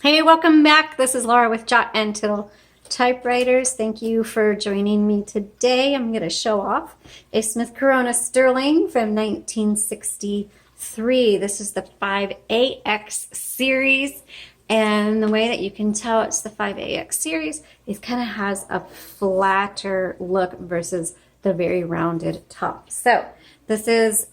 Hey, welcome back. This is Laura with Jot and Tittle Typewriters. Thank you for joining me today. I'm going to show off a Smith Corona Sterling from 1963. This is the 5AX series. And the way that you can tell it's the 5AX series, it kind of has a flatter look versus the very rounded top. So this is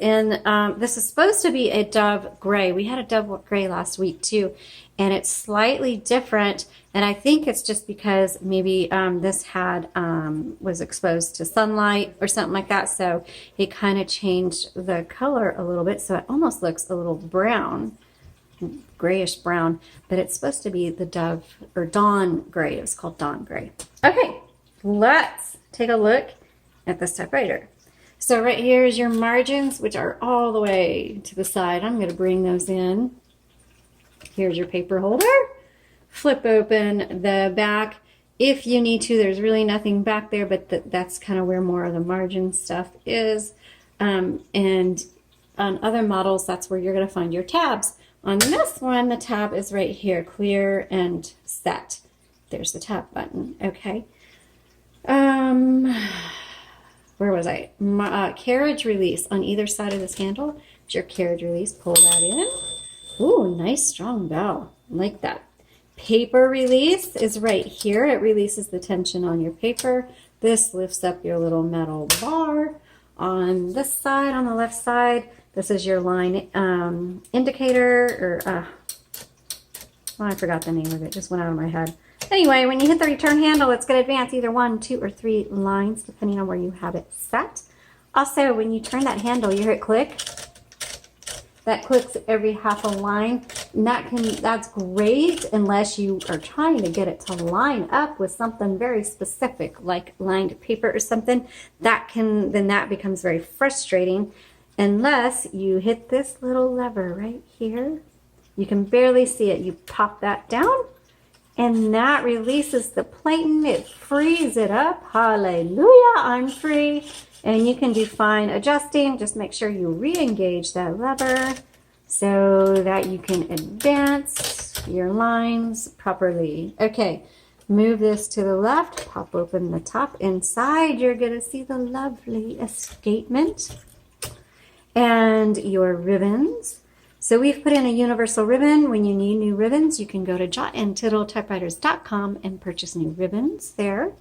supposed to be a dove gray. We had a dove gray last week too, and it's slightly different. And I think it's just because maybe this was exposed to sunlight or something like that. So it kind of changed the color a little bit. So it almost looks a little brown, grayish brown, but it's supposed to be the dove or dawn gray. It was called dawn gray. Okay, let's take a look at this typewriter. So right here is your margins, which are all the way to the side. I'm going to bring those in. Here's your paper holder. Flip open the back if you need to. There's really nothing back there, but that's kind of where more of the margin stuff is. And on other models, that's where you're going to find your tabs. On this one, the tab is right here, clear and set. There's the tab button. Okay. Where was I? Carriage release on either side of this handle. It's your carriage release. Pull that in. Ooh, nice strong bell. Like that. Paper release is right here. It releases the tension on your paper. This lifts up your little metal bar. On this side, on the left side, this is your line indicator, or well, I forgot the name of it. Just went out of my head. Anyway, when you hit the return handle, it's going to advance either 1, 2, or 3 lines, depending on where you have it set. Also, when you turn that handle, you hit click. That clicks every half a line. And that's great unless you are trying to get it to line up with something very specific, like lined paper or something. Then that becomes very frustrating unless you hit this little lever right here. You can barely see it. You pop that down, and that releases the platen. It frees it up. Hallelujah, I'm free. And you can do fine adjusting. Just make sure you re-engage that lever so that you can advance your lines properly. Okay, move this to the left. Pop open the top. Inside, you're going to see the lovely escapement and your ribbons. So we've put in a universal ribbon. When you need new ribbons, you can go to jotandtittletypewriters.com and purchase new ribbons there.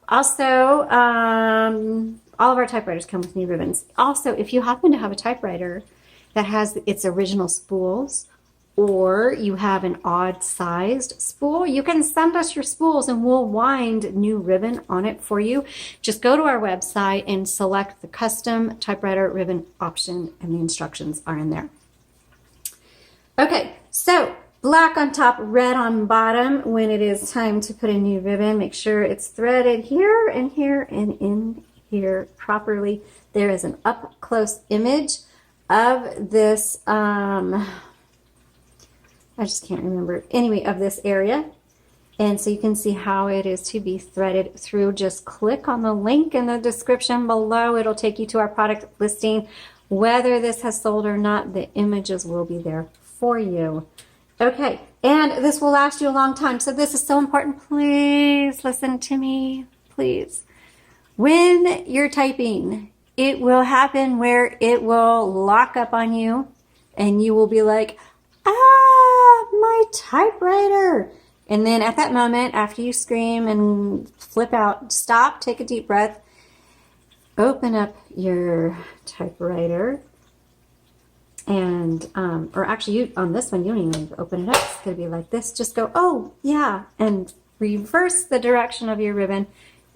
Also, all of our typewriters come with new ribbons. Also, if you happen to have a typewriter that has its original spools, or you have an odd-sized spool, you can send us your spools and we'll wind new ribbon on it for you. Just go to our website and select the custom typewriter ribbon option, and the instructions are in there. Okay, so black on top, red on bottom. When it is time to put a new ribbon, make sure it's threaded here and here and in here properly. There is an up close image of this, I just can't remember, anyway, of this area. And so you can see how it is to be threaded through. Just click on the link in the description below. It'll take you to our product listing. Whether this has sold or not, the images will be there for you. Okay, and this will last you a long time. So this is so important. Please listen to me, please. When you're typing, it will happen where it will lock up on you and you will be like, ah, my typewriter. And then at that moment, after you scream and flip out, stop, take a deep breath, open up your typewriter. And, or actually on this one, you don't even open it up. It's going to be like this. Just go, oh yeah, and reverse the direction of your ribbon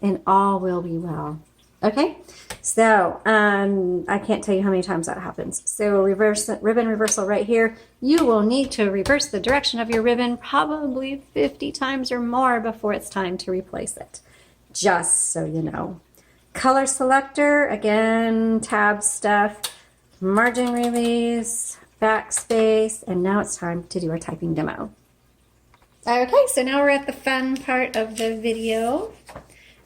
and all will be well. Okay, so I can't tell you how many times that happens. So ribbon reversal right here. You will need to reverse the direction of your ribbon probably 50 times or more before it's time to replace it. Just so you know. Color selector, again, tab stuff, margin release, backspace, and now it's time to do our typing demo. Okay, so now we're at the fun part of the video.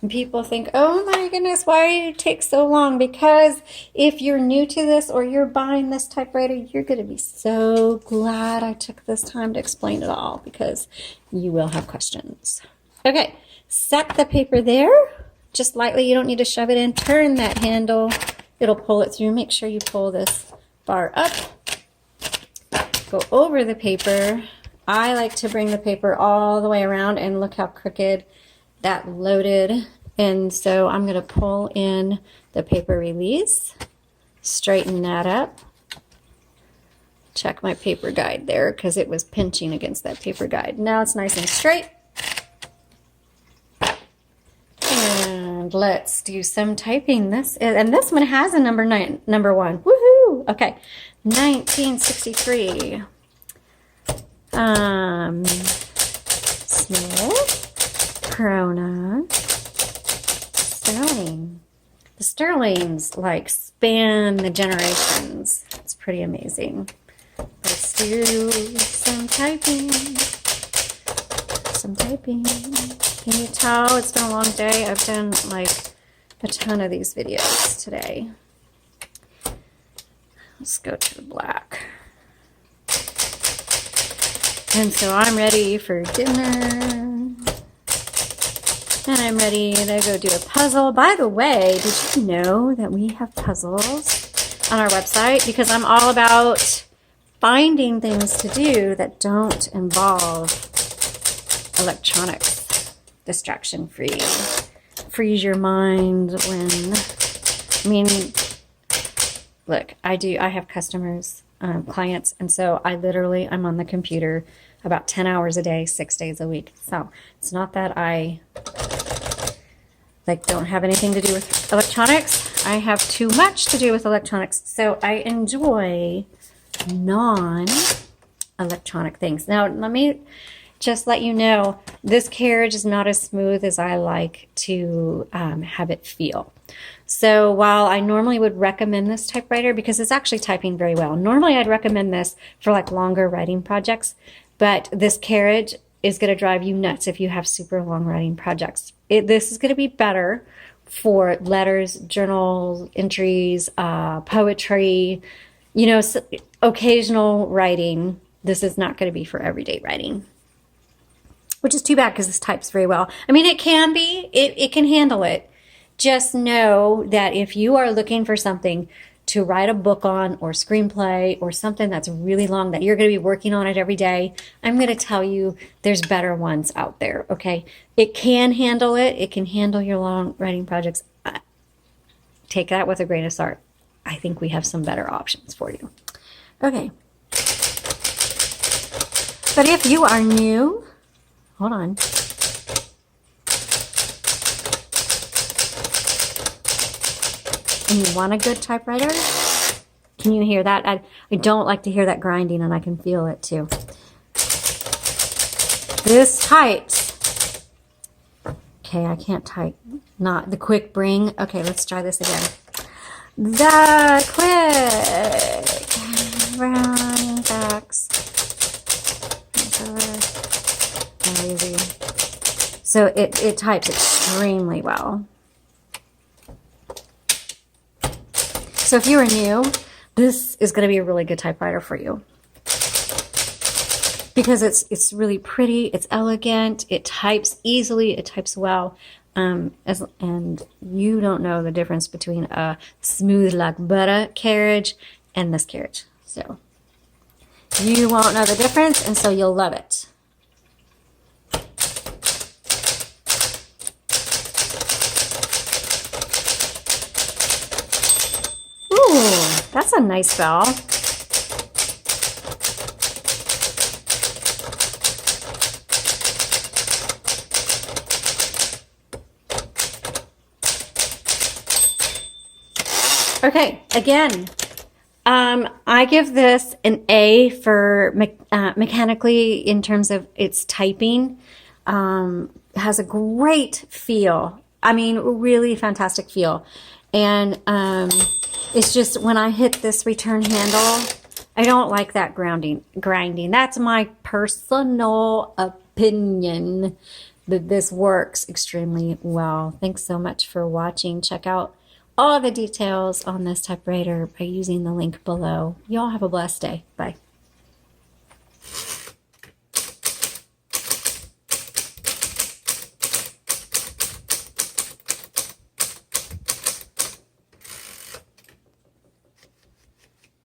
And people think, oh my goodness, why do it take so long? Because if you're new to this or you're buying this typewriter, you're going to be so glad I took this time to explain it all, because you will have questions. Okay, set the paper there. Just lightly, you don't need to shove it in. Turn that handle. It'll pull it through. Make sure you pull this bar up. Go over the paper. I like to bring the paper all the way around, and look how crooked that loaded. And so I'm going to pull in the paper release, straighten that up. Check my paper guide there because it was pinching against that paper guide. Now it's nice and straight. And let's do some typing. This one has a number 1. Woohoo! Okay, 1963. Smith, Corona, Sterling. The Sterlings like span the generations. It's pretty amazing. Let's do some typing. Can you tell it's been a long day? I've done like a ton of these videos today. Let's go to the black. And so I'm ready for dinner. And I'm ready to go do a puzzle. By the way, did you know that we have puzzles on our website? Because I'm all about finding things to do that don't involve electronics. Distraction free. Frees your mind when, look, I have customers, clients, and so I'm on the computer about 10 hours a day, 6 days a week. So it's not that I don't have anything to do with electronics. I have too much to do with electronics. So I enjoy non-electronic things. Now, let me just let you know, this carriage is not as smooth as I like to have it feel. So while I normally would recommend this typewriter because it's actually typing very well, normally I'd recommend this for like longer writing projects, but this carriage is going to drive you nuts if you have super long writing projects. This is going to be better for letters, journal entries, poetry, occasional writing. This is not going to be for everyday writing, which is too bad because this types very well. It can be, it can handle it. Just know that if you are looking for something to write a book on or screenplay or something that's really long that you're going to be working on it every day, I'm going to tell you there's better ones out there, okay? It can handle it. It can handle your long writing projects. Take that with a grain of salt. I think we have some better options for you. Okay. But if you are new, hold on. And you want a good typewriter? Can you hear that? I don't like to hear that grinding, and I can feel it too. This types. Okay, I can't type. Not the quick bring. Okay, let's try this again. The quick round backs. Easy. So it types extremely well. So if you are new, this is going to be a really good typewriter for you because it's really pretty, it's elegant, it types easily, it types well, and you don't know the difference between a smooth like butter carriage and this carriage. So you won't know the difference, and so you'll love it. That's a nice bell. Okay, again, I give this an A for mechanically in terms of its typing. Has a great feel. Really fantastic feel. And it's just when I hit this return handle, I don't like that grinding. That's my personal opinion. this works extremely well. Thanks so much for watching. Check out all the details on this typewriter by using the link below. Y'all have a blessed day. Bye.